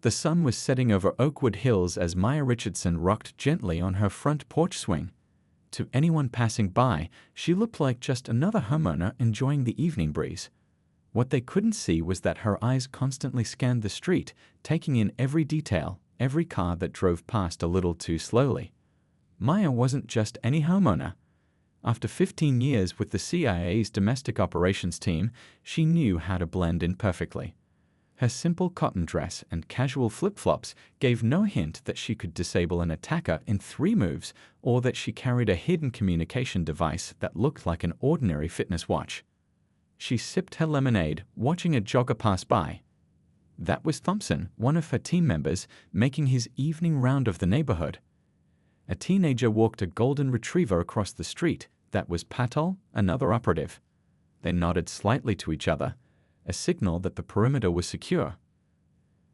The sun was setting over Oakwood Hills as Maya Richardson rocked gently on her front porch swing. To anyone passing by, she looked like just another homeowner enjoying the evening breeze. What they couldn't see was that her eyes constantly scanned the street, taking in every detail, every car that drove past a little too slowly. Maya wasn't just any homeowner. After 15 years with the CIA's domestic operations team, she knew how to blend in perfectly. Her simple cotton dress and casual flip-flops gave no hint that she could disable an attacker in 3 moves or that she carried a hidden communication device that looked like an ordinary fitness watch. She sipped her lemonade, watching a jogger pass by. That was Thompson, one of her team members, making his evening round of the neighborhood. A teenager walked a golden retriever across the street. That was Patel, another operative. They nodded slightly to each other, a signal that the perimeter was secure.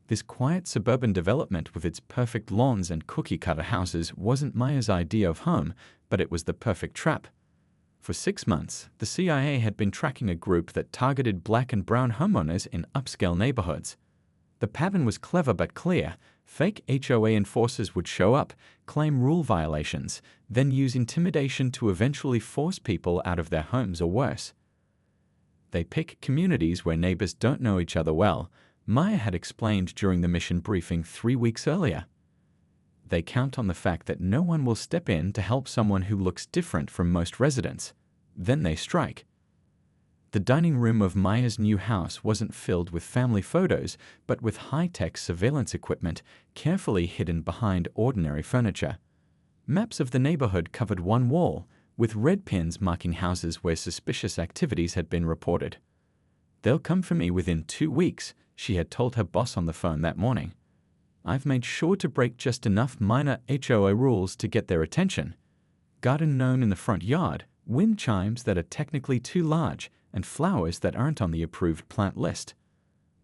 This quiet suburban development with its perfect lawns and cookie-cutter houses wasn't Maya's idea of home, but it was the perfect trap. For 6 months, the CIA had been tracking a group that targeted black and brown homeowners in upscale neighborhoods. The pattern was clever but clear. Fake HOA enforcers would show up, claim rule violations, then use intimidation to eventually force people out of their homes or worse. They pick communities where neighbors don't know each other well, Maya had explained during the mission briefing 3 weeks earlier. They count on the fact that no one will step in to help someone who looks different from most residents. Then they strike. The dining room of Maya's new house wasn't filled with family photos, but with high-tech surveillance equipment carefully hidden behind ordinary furniture. Maps of the neighborhood covered one wall, with red pins marking houses where suspicious activities had been reported. "They'll come for me within 2 weeks," she had told her boss on the phone that morning. "I've made sure to break just enough minor HOA rules to get their attention. Garden gnome in the front yard, wind chimes that are technically too large, and flowers that aren't on the approved plant list."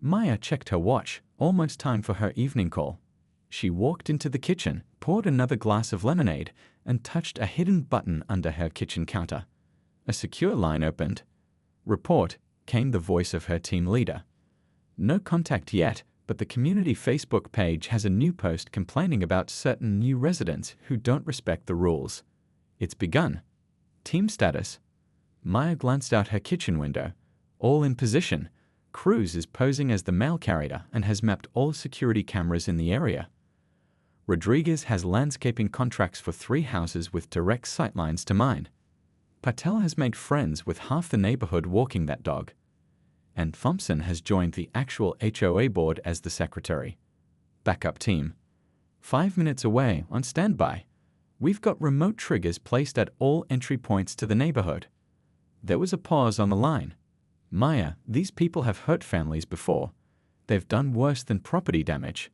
Maya checked her watch, almost time for her evening call. She walked into the kitchen, poured another glass of lemonade, and touched a hidden button under her kitchen counter. A secure line opened. "Report," came the voice of her team leader. "No contact yet, but the community Facebook page has a new post complaining about certain new residents who don't respect the rules. It's begun. Team status." Maya glanced out her kitchen window. "All in position. Cruz is posing as the mail carrier and has mapped all security cameras in the area. Rodriguez has landscaping contracts for 3 houses with direct sightlines to mine. Patel has made friends with half the neighborhood walking that dog. And Thompson has joined the actual HOA board as the secretary. Backup team. 5 minutes away, on standby. We've got remote triggers placed at all entry points to the neighborhood." There was a pause on the line. "Maya, these people have hurt families before. They've done worse than property damage.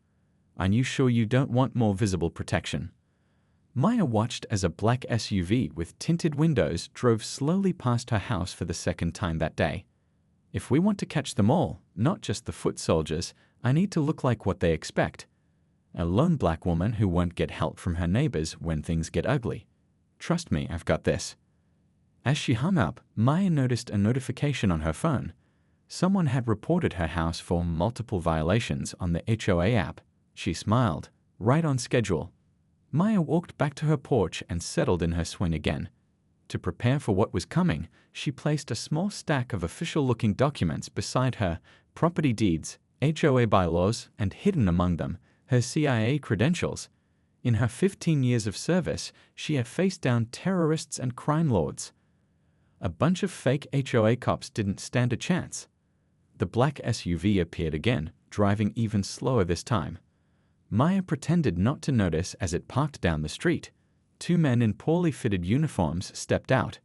Are you sure you don't want more visible protection?" Maya watched as a black SUV with tinted windows drove slowly past her house for the second time that day. "If we want to catch them all, not just the foot soldiers, I need to look like what they expect. A lone black woman who won't get help from her neighbors when things get ugly. Trust me, I've got this." As she hung up, Maya noticed a notification on her phone. Someone had reported her house for multiple violations on the HOA app. She smiled. Right on schedule. Maya walked back to her porch and settled in her swing again. To prepare for what was coming, she placed a small stack of official-looking documents beside her, property deeds, HOA bylaws, and hidden among them, her CIA credentials. In her 15 years of service, she had faced down terrorists and crime lords. A bunch of fake HOA cops didn't stand a chance. The black SUV appeared again, driving even slower this time. Maya pretended not to notice as it parked down the street. 2 men in poorly fitted uniforms stepped out.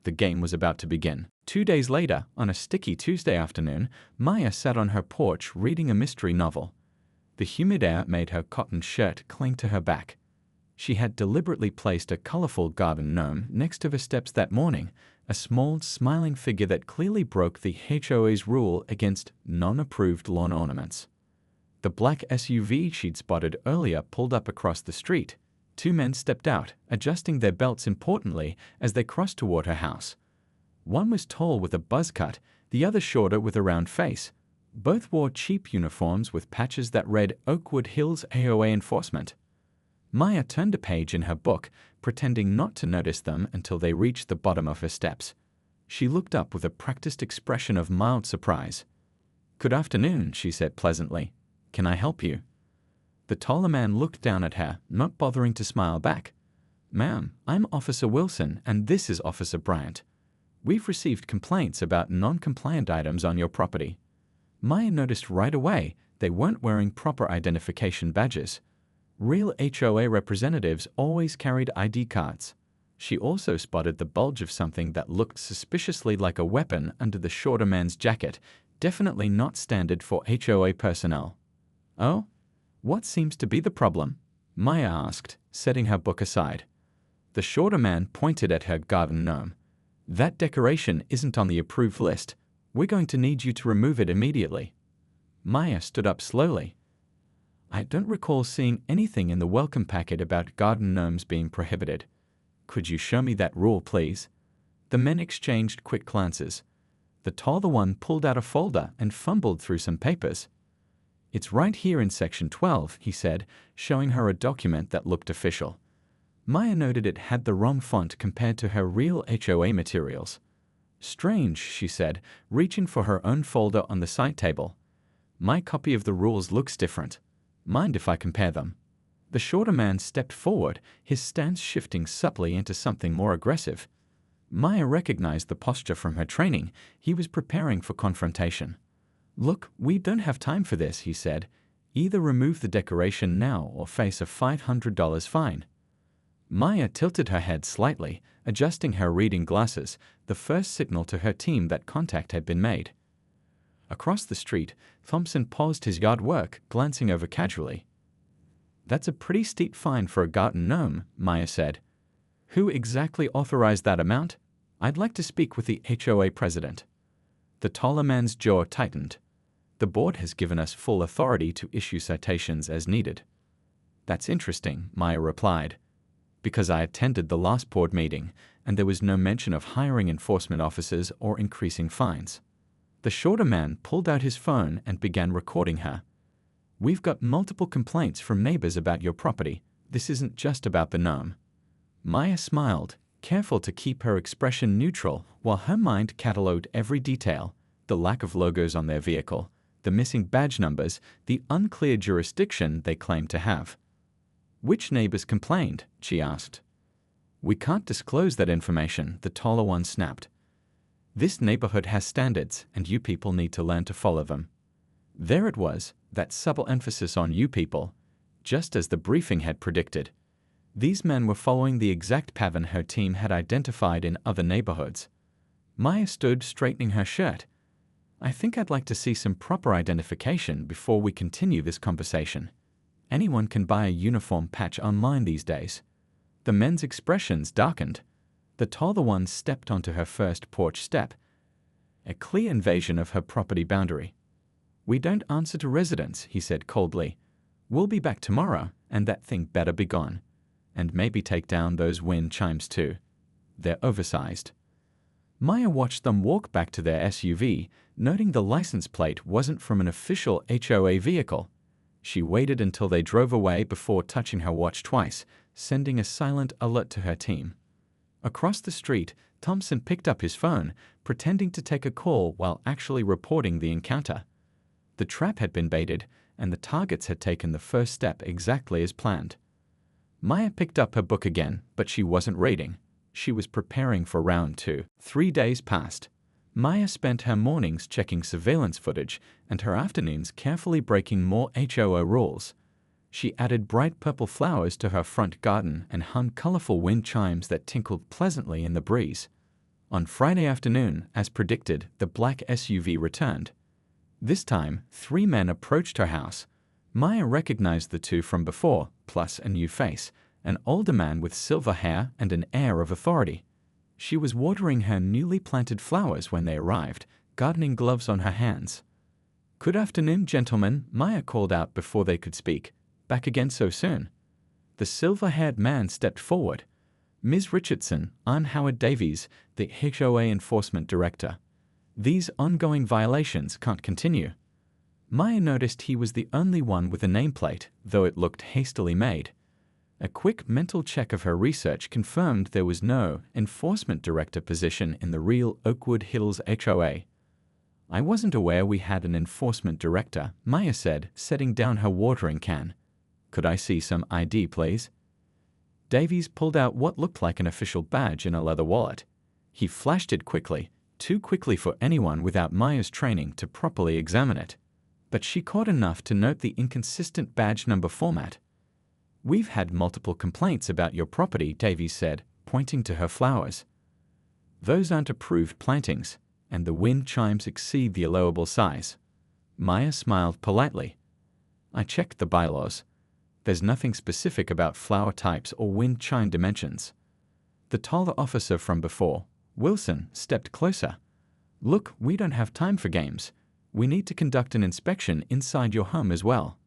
The game was about to begin. 2 days later, on a sticky Tuesday afternoon, Maya sat on her porch reading a mystery novel. The humid air made her cotton shirt cling to her back. She had deliberately placed a colorful garden gnome next to her steps that morning, a small, smiling figure that clearly broke the HOA's rule against non-approved lawn ornaments. The black SUV she'd spotted earlier pulled up across the street. 2 men stepped out, adjusting their belts importantly as they crossed toward her house. One was tall with a buzz cut, the other shorter with a round face. Both wore cheap uniforms with patches that read Oakwood Hills HOA Enforcement. Maya turned a page in her book, pretending not to notice them until they reached the bottom of her steps. She looked up with a practiced expression of mild surprise. "Good afternoon," she said pleasantly. "Can I help you?" The taller man looked down at her, not bothering to smile back. "Ma'am, I'm Officer Wilson, and this is Officer Bryant. We've received complaints about non-compliant items on your property." Maya noticed right away they weren't wearing proper identification badges. Real HOA representatives always carried ID cards. She also spotted the bulge of something that looked suspiciously like a weapon under the shorter man's jacket, definitely not standard for HOA personnel. "Oh? What seems to be the problem?" Maya asked, setting her book aside. The shorter man pointed at her garden gnome. "That decoration isn't on the approved list. We're going to need you to remove it immediately." Maya stood up slowly. "I don't recall seeing anything in the welcome packet about garden gnomes being prohibited. Could you show me that rule, please?" The men exchanged quick glances. The taller one pulled out a folder and fumbled through some papers. "It's right here in Section 12, he said, showing her a document that looked official. Maya noted it had the wrong font compared to her real HOA materials. "Strange," she said, reaching for her own folder on the side table. "My copy of the rules looks different. Mind if I compare them?" The shorter man stepped forward, his stance shifting subtly into something more aggressive. Maya recognized the posture from her training. He was preparing for confrontation. "Look, we don't have time for this," he said. "Either remove the decoration now or face a $500 fine." Maya tilted her head slightly, adjusting her reading glasses, the first signal to her team that contact had been made. Across the street, Thompson paused his yard work, glancing over casually. "That's a pretty steep fine for a garden gnome," Maya said. "Who exactly authorized that amount? I'd like to speak with the HOA president." The taller man's jaw tightened. "The board has given us full authority to issue citations as needed." "That's interesting," Maya replied, "because I attended the last board meeting, and there was no mention of hiring enforcement officers or increasing fines." The shorter man pulled out his phone and began recording her. "We've got multiple complaints from neighbors about your property. This isn't just about the gnome." Maya smiled, careful to keep her expression neutral while her mind catalogued every detail: the lack of logos on their vehicle, the missing badge numbers, the unclear jurisdiction they claimed to have. "Which neighbors complained?" she asked. "We can't disclose that information," the taller one snapped. "This neighborhood has standards, and you people need to learn to follow them." There it was, that subtle emphasis on "you people," just as the briefing had predicted. These men were following the exact pattern her team had identified in other neighborhoods. Maya stood straightening her shirt. "I think I'd like to see some proper identification before we continue this conversation. Anyone can buy a uniform patch online these days." The men's expressions darkened. The taller one stepped onto her first porch step, a clear invasion of her property boundary. "We don't answer to residents," he said coldly. "We'll be back tomorrow, and that thing better be gone. And maybe take down those wind chimes too. They're oversized." Maya watched them walk back to their SUV, noting the license plate wasn't from an official HOA vehicle. She waited until they drove away before touching her watch twice, sending a silent alert to her team. Across the street, Thompson picked up his phone, pretending to take a call while actually reporting the encounter. The trap had been baited, and the targets had taken the first step exactly as planned. Maya picked up her book again, but she wasn't reading. She was preparing for round 2. 3 days passed. Maya spent her mornings checking surveillance footage and her afternoons carefully breaking more HOA rules. She added bright purple flowers to her front garden and hung colorful wind chimes that tinkled pleasantly in the breeze. On Friday afternoon, as predicted, the black SUV returned. This time, 3 men approached her house. Maya recognized the 2 from before, plus a new face, an older man with silver hair and an air of authority. She was watering her newly planted flowers when they arrived, gardening gloves on her hands. "Good afternoon, gentlemen," Maya called out before they could speak. "Back again so soon." The silver-haired man stepped forward. "Ms. Richardson, I'm Howard Davies, the HOA Enforcement Director. These ongoing violations can't continue." Maya noticed he was the only one with a nameplate, though it looked hastily made. A quick mental check of her research confirmed there was no enforcement director position in the real Oakwood Hills HOA. I wasn't aware we had an enforcement director, Maya said, setting down her watering can. Could I see some ID, please? Davies pulled out what looked like an official badge in a leather wallet. He flashed it quickly, too quickly for anyone without Maya's training to properly examine it. But she caught enough to note the inconsistent badge number format. We've had multiple complaints about your property, Davies said, pointing to her flowers. Those aren't approved plantings, and the wind chimes exceed the allowable size. Maya smiled politely. I checked the bylaws. There's nothing specific about flower types or wind chime dimensions. The taller officer from before, Wilson, stepped closer. Look, we don't have time for games. We need to conduct an inspection inside your home as well.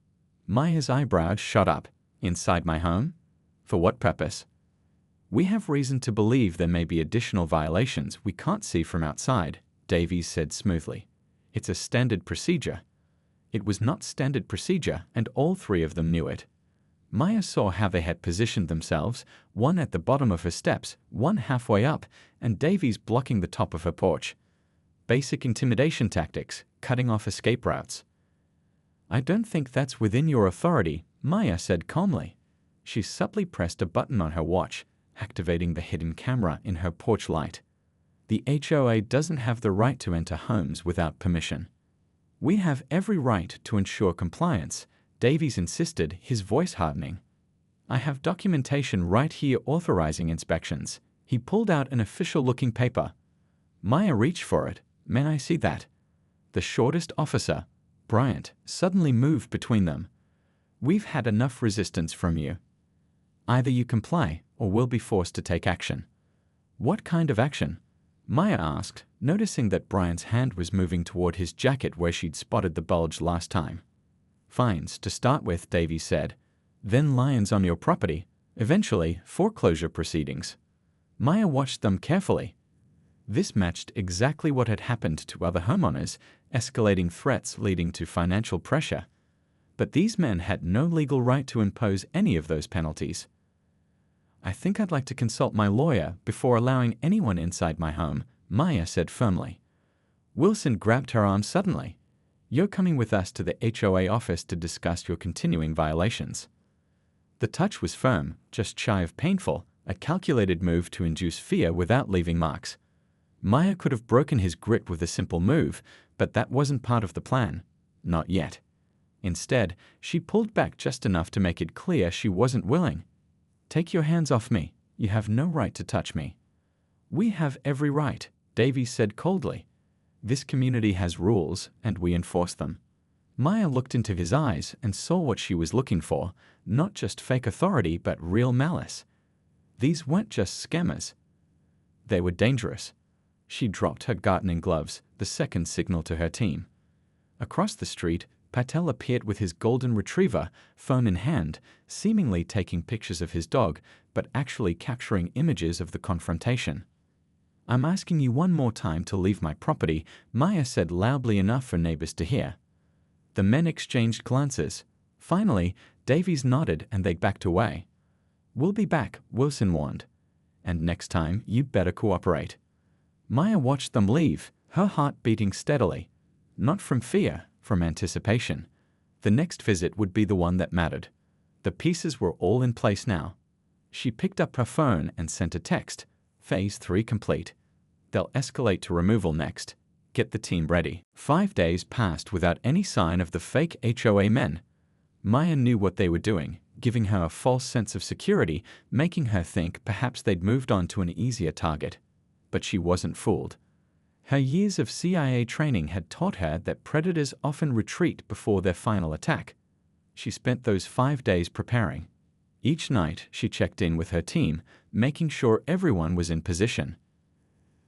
Maya's eyebrows shot up. Inside my home? For what purpose? We have reason to believe there may be additional violations we can't see from outside, Davies said smoothly. It's a standard procedure. It was not standard procedure, and all three of them knew it. Maya saw how they had positioned themselves, one at the bottom of her steps, one halfway up, and Davies blocking the top of her porch. Basic intimidation tactics, cutting off escape routes. I don't think that's within your authority, Maya said calmly. She subtly pressed a button on her watch, activating the hidden camera in her porch light. The HOA doesn't have the right to enter homes without permission. We have every right to ensure compliance, Davies insisted, his voice hardening. I have documentation right here authorizing inspections. He pulled out an official-looking paper. Maya reached for it. May I see that? The shortest officer, Bryant, suddenly moved between them. We've had enough resistance from you. Either you comply or we'll be forced to take action. What kind of action? Maya asked, noticing that Bryant's hand was moving toward his jacket where she'd spotted the bulge last time. Fines to start with, Davies said. Then liens on your property. Eventually, foreclosure proceedings. Maya watched them carefully. This matched exactly what had happened to other homeowners, escalating threats leading to financial pressure. But these men had no legal right to impose any of those penalties. I think I'd like to consult my lawyer before allowing anyone inside my home, Maya said firmly. Wilson grabbed her arm suddenly. You're coming with us to the HOA office to discuss your continuing violations. The touch was firm, just shy of painful, a calculated move to induce fear without leaving marks. Maya could have broken his grip with a simple move, but that wasn't part of the plan. Not yet. Instead, she pulled back just enough to make it clear she wasn't willing. Take your hands off me. You have no right to touch me. We have every right, Davies said coldly. This community has rules, and we enforce them. Maya looked into his eyes and saw what she was looking for, not just fake authority, but real malice. These weren't just scammers. They were dangerous. She dropped her gardening gloves, the second signal to her team. Across the street, Patel appeared with his golden retriever, phone in hand, seemingly taking pictures of his dog, but actually capturing images of the confrontation. I'm asking you one more time to leave my property, Maya said loudly enough for neighbors to hear. The men exchanged glances. Finally, Davies nodded and they backed away. We'll be back, Wilson warned. And next time, you better cooperate. Maya watched them leave, her heart beating steadily. Not from fear, from anticipation. The next visit would be the one that mattered. The pieces were all in place now. She picked up her phone and sent a text. Phase 3 complete. They'll escalate to removal next. Get the team ready. 5 days passed without any sign of the fake HOA men. Maya knew what they were doing, giving her a false sense of security, making her think perhaps they'd moved on to an easier target. But she wasn't fooled. Her years of CIA training had taught her that predators often retreat before their final attack. She spent those 5 days preparing. Each night, she checked in with her team, making sure everyone was in position.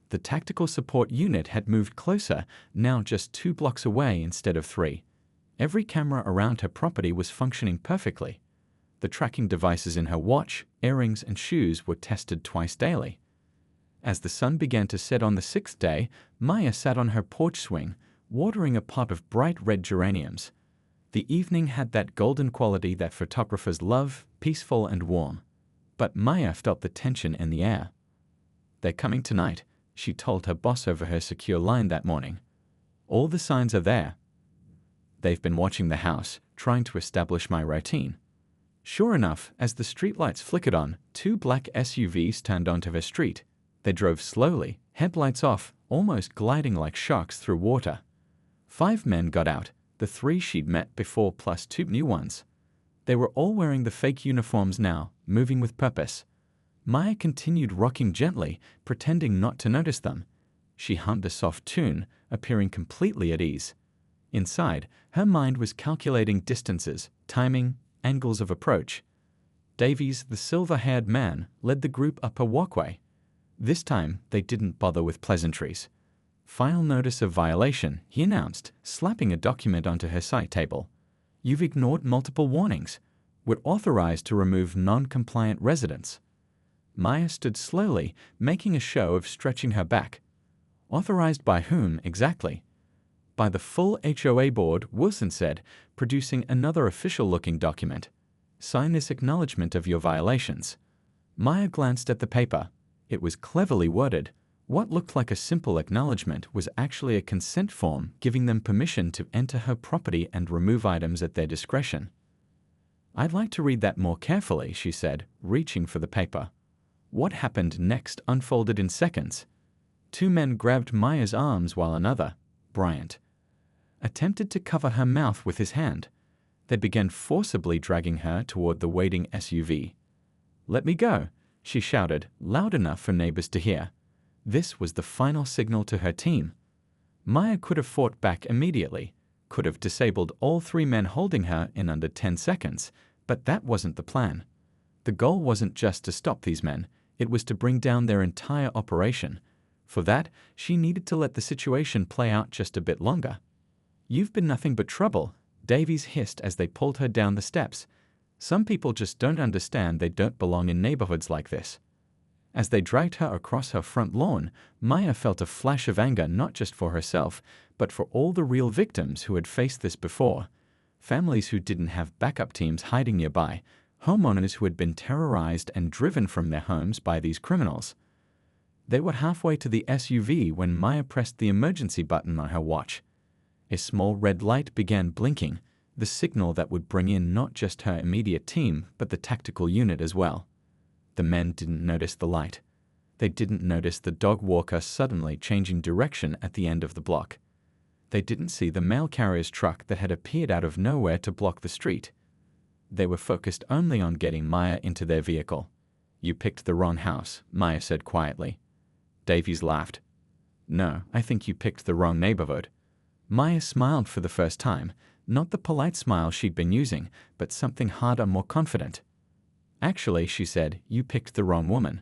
The tactical support unit had moved closer, now just 2 blocks away instead of 3. Every camera around her property was functioning perfectly. The tracking devices in her watch, earrings, and shoes were tested twice daily. As the sun began to set on the 6th day, Maya sat on her porch swing, watering a pot of bright red geraniums. The evening had that golden quality that photographers love, peaceful and warm. But Maya felt the tension in the air. "They're coming tonight," she told her boss over her secure line that morning. "All the signs are there. They've been watching the house, trying to establish my routine." Sure enough, as the streetlights flickered on, 2 black SUVs turned onto the street. They drove slowly, headlights off, almost gliding like sharks through water. 5 men got out, the 3 she'd met before plus 2 new ones. They were all wearing the fake uniforms now, moving with purpose. Maya continued rocking gently, pretending not to notice them. She hummed a soft tune, appearing completely at ease. Inside, her mind was calculating distances, timing, angles of approach. Davies, the silver-haired man, led the group up a walkway. This time, they didn't bother with pleasantries. "Final notice of violation," he announced, slapping a document onto her side table. "You've ignored multiple warnings. We're authorized to remove non-compliant residents." Maya stood slowly, making a show of stretching her back. "Authorized by whom, exactly?" "By the full HOA board," Wilson said, producing another official-looking document. "Sign this acknowledgement of your violations." Maya glanced at the paper. It was cleverly worded. What looked like a simple acknowledgement was actually a consent form giving them permission to enter her property and remove items at their discretion. "I'd like to read that more carefully," she said, reaching for the paper. What happened next unfolded in seconds. 2 men grabbed Maya's arms while another, Bryant, attempted to cover her mouth with his hand. They began forcibly dragging her toward the waiting SUV. "Let me go," she shouted, loud enough for neighbors to hear. This was the final signal to her team. Maya could have fought back immediately, could have disabled all 3 men holding her in under 10 seconds, but that wasn't the plan. The goal wasn't just to stop these men, it was to bring down their entire operation. For that, she needed to let the situation play out just a bit longer. "You've been nothing but trouble," Davies hissed as they pulled her down the steps. "Some people just don't understand they don't belong in neighborhoods like this." As they dragged her across her front lawn, Maya felt a flash of anger not just for herself, but for all the real victims who had faced this before. Families who didn't have backup teams hiding nearby, homeowners who had been terrorized and driven from their homes by these criminals. They were halfway to the SUV when Maya pressed the emergency button on her watch. A small red light began blinking, the signal that would bring in not just her immediate team, but the tactical unit as well. The men didn't notice the light. They didn't notice the dog walker suddenly changing direction at the end of the block. They didn't see the mail carrier's truck that had appeared out of nowhere to block the street. They were focused only on getting Maya into their vehicle. "You picked the wrong house," Maya said quietly. Davies laughed. "No, I think you picked the wrong neighborhood." Maya smiled for the first time, not the polite smile she'd been using, but something harder, more confident. "Actually," she said, "you picked the wrong woman."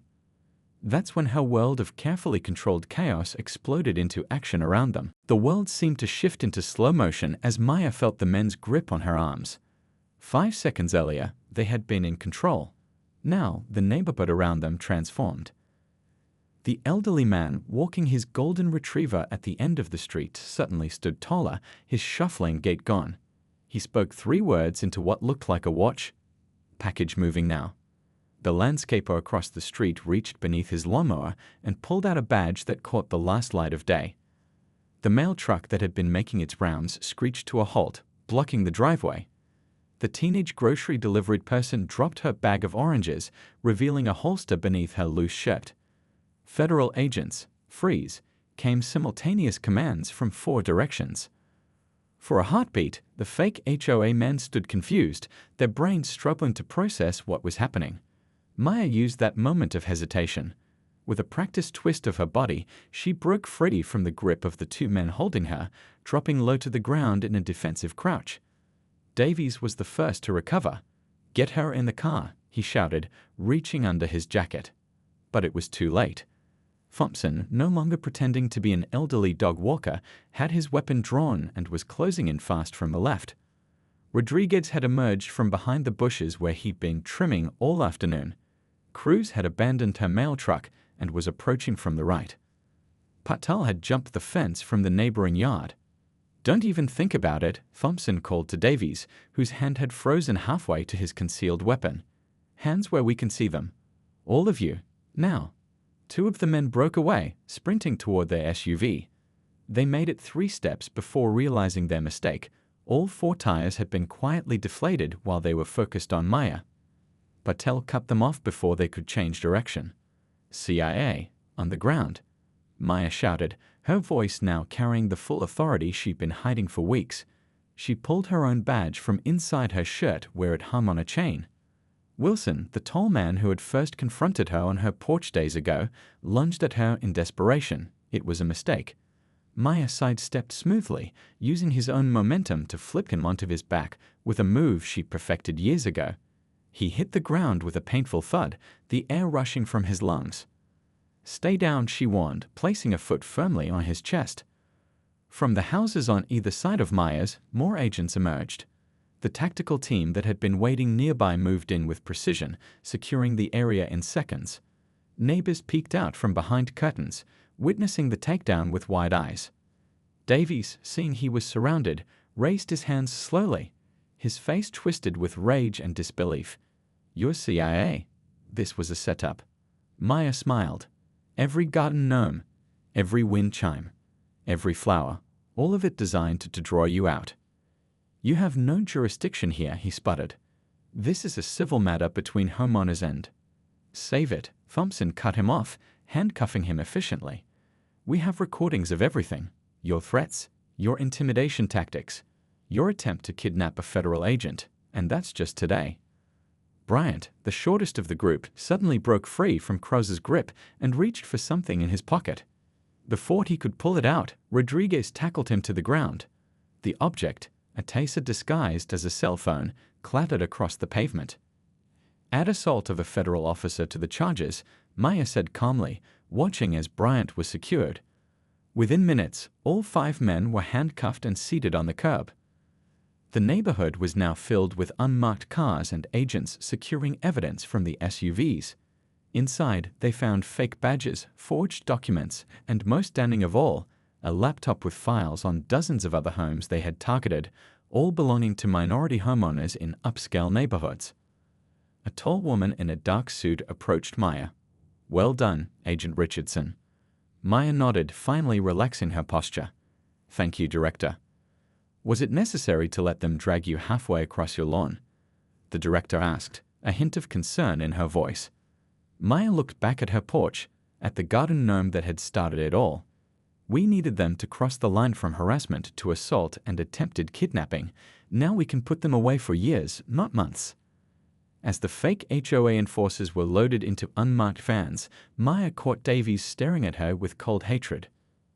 That's when her world of carefully controlled chaos exploded into action around them. The world seemed to shift into slow motion as Maya felt the men's grip on her arms. 5 seconds earlier, they had been in control. Now, the neighborhood around them transformed. The elderly man, walking his golden retriever at the end of the street, suddenly stood taller, his shuffling gait gone. He spoke 3 words into what looked like a watch. "Package moving now." The landscaper across the street reached beneath his lawnmower and pulled out a badge that caught the last light of day. The mail truck that had been making its rounds screeched to a halt, blocking the driveway. The teenage grocery delivery person dropped her bag of oranges, revealing a holster beneath her loose shirt. "Federal agents, freeze," came simultaneous commands from 4 directions. For a heartbeat, the fake HOA men stood confused, their brains struggling to process what was happening. Maya used that moment of hesitation. With a practiced twist of her body, she broke free from the grip of the 2 men holding her, dropping low to the ground in a defensive crouch. Davies was the first to recover. "Get her in the car," he shouted, reaching under his jacket. But it was too late. Thompson, no longer pretending to be an elderly dog walker, had his weapon drawn and was closing in fast from the left. Rodriguez had emerged from behind the bushes where he'd been trimming all afternoon. Cruz had abandoned her mail truck and was approaching from the right. Patel had jumped the fence from the neighboring yard. Don't even think about it, Thompson called to Davies, whose hand had frozen halfway to his concealed weapon. Hands where we can see them. All of you. Now. Two of the men broke away, sprinting toward their SUV. They made it 3 steps before realizing their mistake. All 4 tires had been quietly deflated while they were focused on Maya. Patel cut them off before they could change direction. CIA, on the ground. Maya shouted, her voice now carrying the full authority she'd been hiding for weeks. She pulled her own badge from inside her shirt where it hung on a chain. Wilson, the tall man who had first confronted her on her porch days ago, lunged at her in desperation. It was a mistake. Maya sidestepped smoothly, using his own momentum to flip him onto his back with a move she perfected years ago. He hit the ground with a painful thud, the air rushing from his lungs. Stay down, she warned, placing a foot firmly on his chest. From the houses on either side of Maya's, more agents emerged. The tactical team that had been waiting nearby moved in with precision, securing the area in seconds. Neighbors peeked out from behind curtains, witnessing the takedown with wide eyes. Davies, seeing he was surrounded, raised his hands slowly, his face twisted with rage and disbelief. You're CIA. This was a setup. Maya smiled. Every garden gnome, every wind chime, every flower, all of it designed to draw you out. You have no jurisdiction here, he sputtered. This is a civil matter between homeowners and... Save it, Thompson cut him off, handcuffing him efficiently. We have recordings of everything. Your threats, your intimidation tactics, your attempt to kidnap a federal agent, and that's just today. Bryant, the shortest of the group, suddenly broke free from Croz's grip and reached for something in his pocket. Before he could pull it out, Rodriguez tackled him to the ground. The object, a taser disguised as a cell phone, clattered across the pavement. Add assault of a federal officer to the charges, Maya said calmly, watching as Bryant was secured. Within minutes, all 5 men were handcuffed and seated on the curb. The neighborhood was now filled with unmarked cars and agents securing evidence from the SUVs. Inside, they found fake badges, forged documents, and most damning of all, a laptop with files on dozens of other homes they had targeted, all belonging to minority homeowners in upscale neighborhoods. A tall woman in a dark suit approached Maya. Well done, Agent Richardson. Maya nodded, finally relaxing her posture. Thank you, Director. Was it necessary to let them drag you halfway across your lawn? The director asked, a hint of concern in her voice. Maya looked back at her porch, at the garden gnome that had started it all. We needed them to cross the line from harassment to assault and attempted kidnapping. Now we can put them away for years, not months. As the fake HOA enforcers were loaded into unmarked vans, Maya caught Davies staring at her with cold hatred.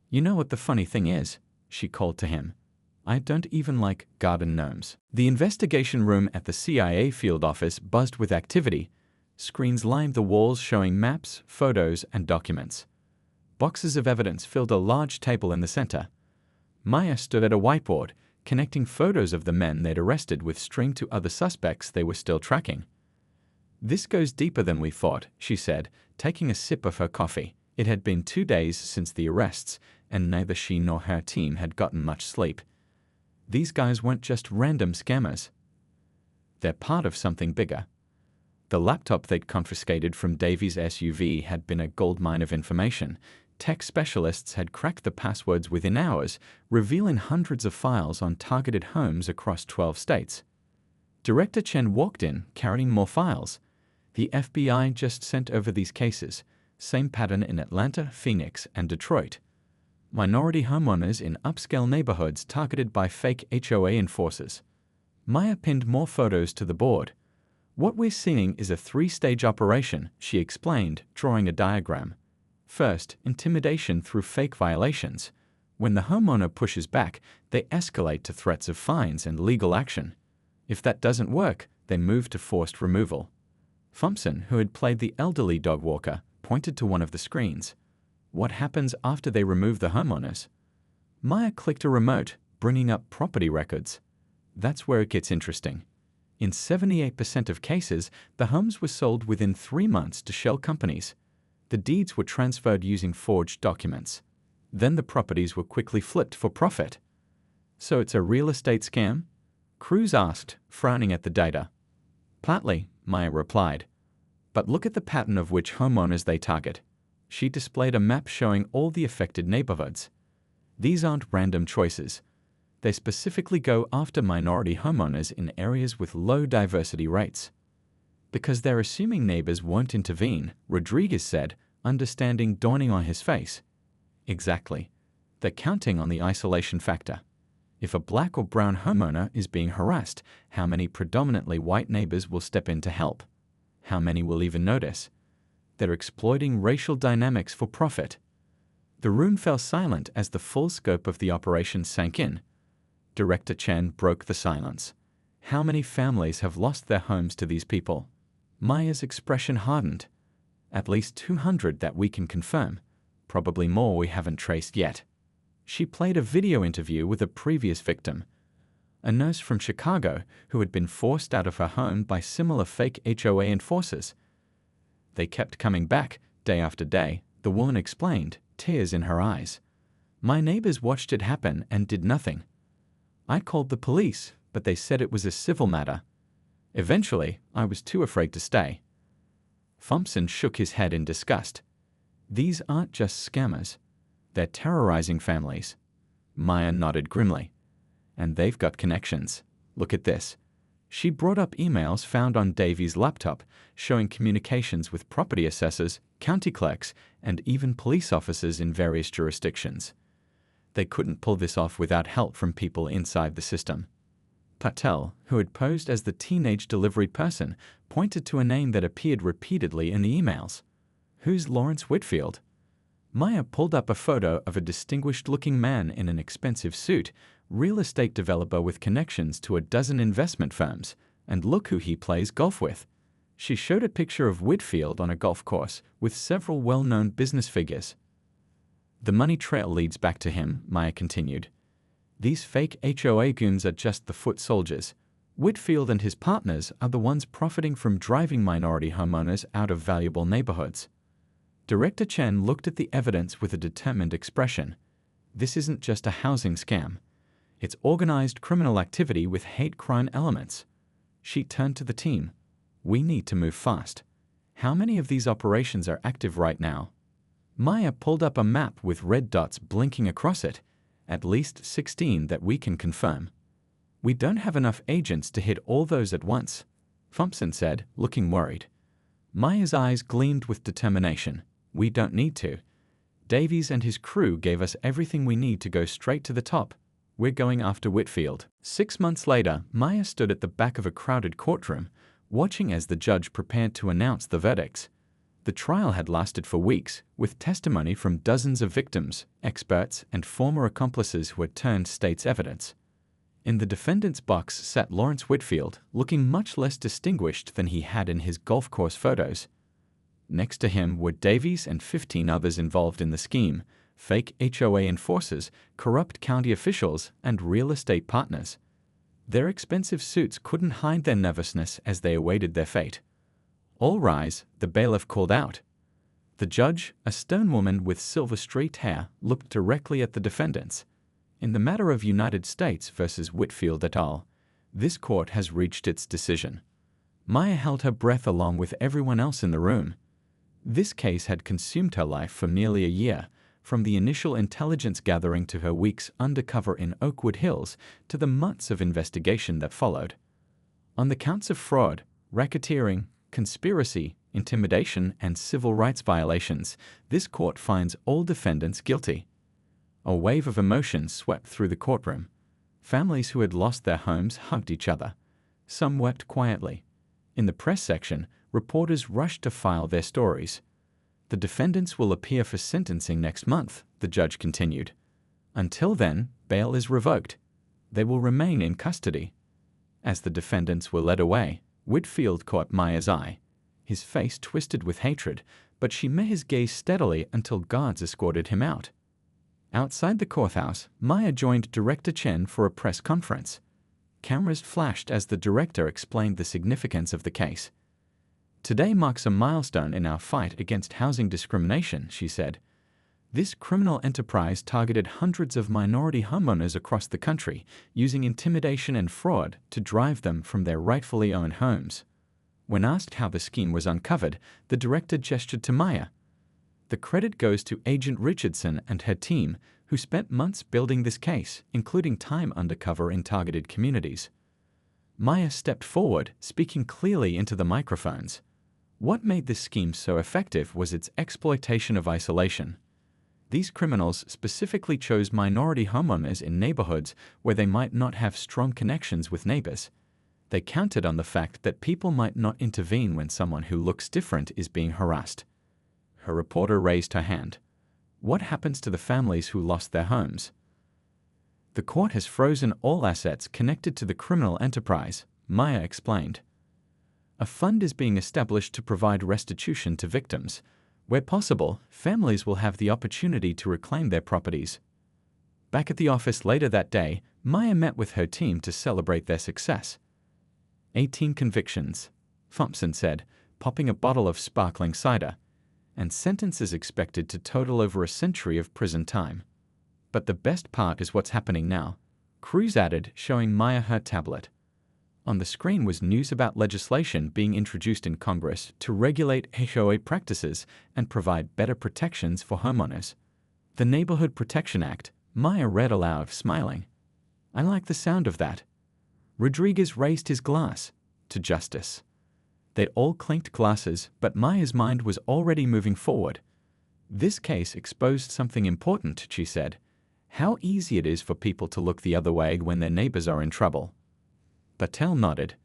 You know what the funny thing is? She called to him. I don't even like garden gnomes. The investigation room at the CIA field office buzzed with activity. Screens lined the walls showing maps, photos, and documents. Boxes of evidence filled a large table in the center. Maya stood at a whiteboard, connecting photos of the men they'd arrested with string to other suspects they were still tracking. This goes deeper than we thought, she said, taking a sip of her coffee. It had been 2 days since the arrests, and neither she nor her team had gotten much sleep. These guys weren't just random scammers. They're part of something bigger. The laptop they'd confiscated from Davies' SUV had been a goldmine of information. Tech specialists had cracked the passwords within hours, revealing hundreds of files on targeted homes across 12 states. Director Chen walked in, carrying more files. The FBI just sent over these cases, same pattern in Atlanta, Phoenix, and Detroit. Minority homeowners in upscale neighborhoods targeted by fake HOA enforcers. Maya pinned more photos to the board. What we're seeing is a 3-stage operation, she explained, drawing a diagram. First, intimidation through fake violations. When the homeowner pushes back, they escalate to threats of fines and legal action. If that doesn't work, they move to forced removal. Thompson, who had played the elderly dog walker, pointed to one of the screens. What happens after they remove the homeowners? Maya clicked a remote, bringing up property records. That's where it gets interesting. In 78% of cases, the homes were sold within 3 months to shell companies. The deeds were transferred using forged documents. Then the properties were quickly flipped for profit. So it's a real estate scam? Cruz asked, frowning at the data. Partly, Maya replied. But look at the pattern of which homeowners they target. She displayed a map showing all the affected neighborhoods. These aren't random choices. They specifically go after minority homeowners in areas with low diversity rates. Because they're assuming neighbors won't intervene, Rodriguez said, understanding dawning on his face. Exactly. They're counting on the isolation factor. If a black or brown homeowner is being harassed, how many predominantly white neighbors will step in to help? How many will even notice? They're exploiting racial dynamics for profit. The room fell silent as the full scope of the operation sank in. Director Chen broke the silence. How many families have lost their homes to these people? Maya's expression hardened. At least 200 that we can confirm. Probably more we haven't traced yet. She played a video interview with a previous victim, a nurse from Chicago who had been forced out of her home by similar fake HOA enforcers. They kept coming back, day after day, the woman explained, tears in her eyes. My neighbors watched it happen and did nothing. I called the police, but they said it was a civil matter. Eventually, I was too afraid to stay. Thompson shook his head in disgust. These aren't just scammers. They're terrorizing families. Maya nodded grimly. And they've got connections. Look at this. She brought up emails found on Davy's laptop showing communications with property assessors, county clerks, and even police officers in various jurisdictions. They couldn't pull this off without help from people inside the system. Patel, who had posed as the teenage delivery person, pointed to a name that appeared repeatedly in the emails. Who's Lawrence Whitfield? Maya pulled up a photo of a distinguished-looking man in an expensive suit, real estate developer with connections to a dozen investment firms, and look who he plays golf with. She showed a picture of Whitfield on a golf course with several well-known business figures. The money trail leads back to him, Maya continued. These fake HOA goons are just the foot soldiers. Whitfield and his partners are the ones profiting from driving minority homeowners out of valuable neighborhoods. Director Chen looked at the evidence with a determined expression. This isn't just a housing scam. It's organized criminal activity with hate crime elements. She turned to the team. We need to move fast. How many of these operations are active right now? Maya pulled up a map with red dots blinking across it. At least 16 that we can confirm. We don't have enough agents to hit all those at once, Thompson said, looking worried. Maya's eyes gleamed with determination. We don't need to. Davies and his crew gave us everything we need to go straight to the top. We're going after Whitfield. 6 months later, Maya stood at the back of a crowded courtroom, watching as the judge prepared to announce the verdicts. The trial had lasted for weeks, with testimony from dozens of victims, experts, and former accomplices who had turned state's evidence. In the defendant's box sat Lawrence Whitfield, looking much less distinguished than he had in his golf course photos. Next to him were Davies and 15 others involved in the scheme, fake HOA enforcers, corrupt county officials, and real estate partners. Their expensive suits couldn't hide their nervousness as they awaited their fate. All rise, the bailiff called out. The judge, a stone woman with silver-streaked hair, looked directly at the defendants. In the matter of United States versus Whitfield et al., this court has reached its decision. Maya held her breath along with everyone else in the room. This case had consumed her life for nearly a year, from the initial intelligence gathering to her weeks undercover in Oakwood Hills to the months of investigation that followed. On the counts of fraud, racketeering, conspiracy, intimidation, and civil rights violations, this court finds all defendants guilty. A wave of emotion swept through the courtroom. Families who had lost their homes hugged each other. Some wept quietly. In the press section, reporters rushed to file their stories. The defendants will appear for sentencing next month, the judge continued. Until then, bail is revoked. They will remain in custody. As the defendants were led away, Whitfield caught Maya's eye. His face twisted with hatred, but she met his gaze steadily until guards escorted him out. Outside the courthouse, Maya joined Director Chen for a press conference. Cameras flashed as the director explained the significance of the case. Today marks a milestone in our fight against housing discrimination, she said. This criminal enterprise targeted hundreds of minority homeowners across the country, using intimidation and fraud to drive them from their rightfully owned homes. When asked how the scheme was uncovered, the director gestured to Maya. The credit goes to Agent Richardson and her team, who spent months building this case, including time undercover in targeted communities. Maya stepped forward, speaking clearly into the microphones. What made this scheme so effective was its exploitation of isolation. These criminals specifically chose minority homeowners in neighborhoods where they might not have strong connections with neighbors. They counted on the fact that people might not intervene when someone who looks different is being harassed. Her reporter raised her hand. What happens to the families who lost their homes? The court has frozen all assets connected to the criminal enterprise, Maya explained. A fund is being established to provide restitution to victims. Where possible, families will have the opportunity to reclaim their properties. Back at the office later that day, Maya met with her team to celebrate their success. 18 convictions, Thompson said, popping a bottle of sparkling cider, and sentences expected to total over a century of prison time. But the best part is what's happening now, Cruz added, showing Maya her tablet. On the screen was news about legislation being introduced in Congress to regulate HOA practices and provide better protections for homeowners. The Neighborhood Protection Act, Maya read aloud, smiling. I like the sound of that. Rodriguez raised his glass to justice. They all clinked glasses, but Maya's mind was already moving forward. This case exposed something important, she said. How easy it is for people to look the other way when their neighbors are in trouble. Patel nodded.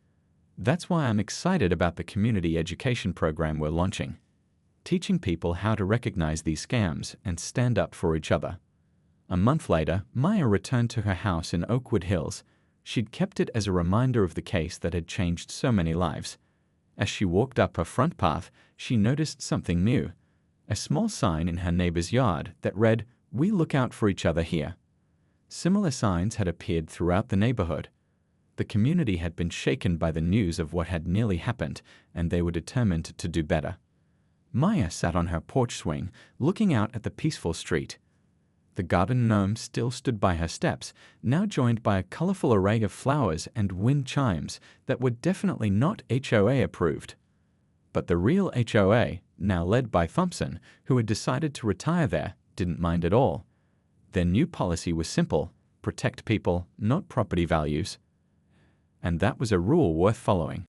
That's why I'm excited about the community education program we're launching, teaching people how to recognize these scams and stand up for each other. A month later, Maya returned to her house in Oakwood Hills. She'd kept it as a reminder of the case that had changed so many lives. As she walked up her front path, she noticed something new. A small sign in her neighbor's yard that read, "We look out for each other here." Similar signs had appeared throughout the neighborhood. The community had been shaken by the news of what had nearly happened, and they were determined to do better. Maya sat on her porch swing, looking out at the peaceful street. The garden gnome still stood by her steps, now joined by a colorful array of flowers and wind chimes that were definitely not HOA approved. But the real HOA, now led by Thompson, who had decided to retire there, didn't mind at all. Their new policy was simple: protect people, not property values. And that was a rule worth following.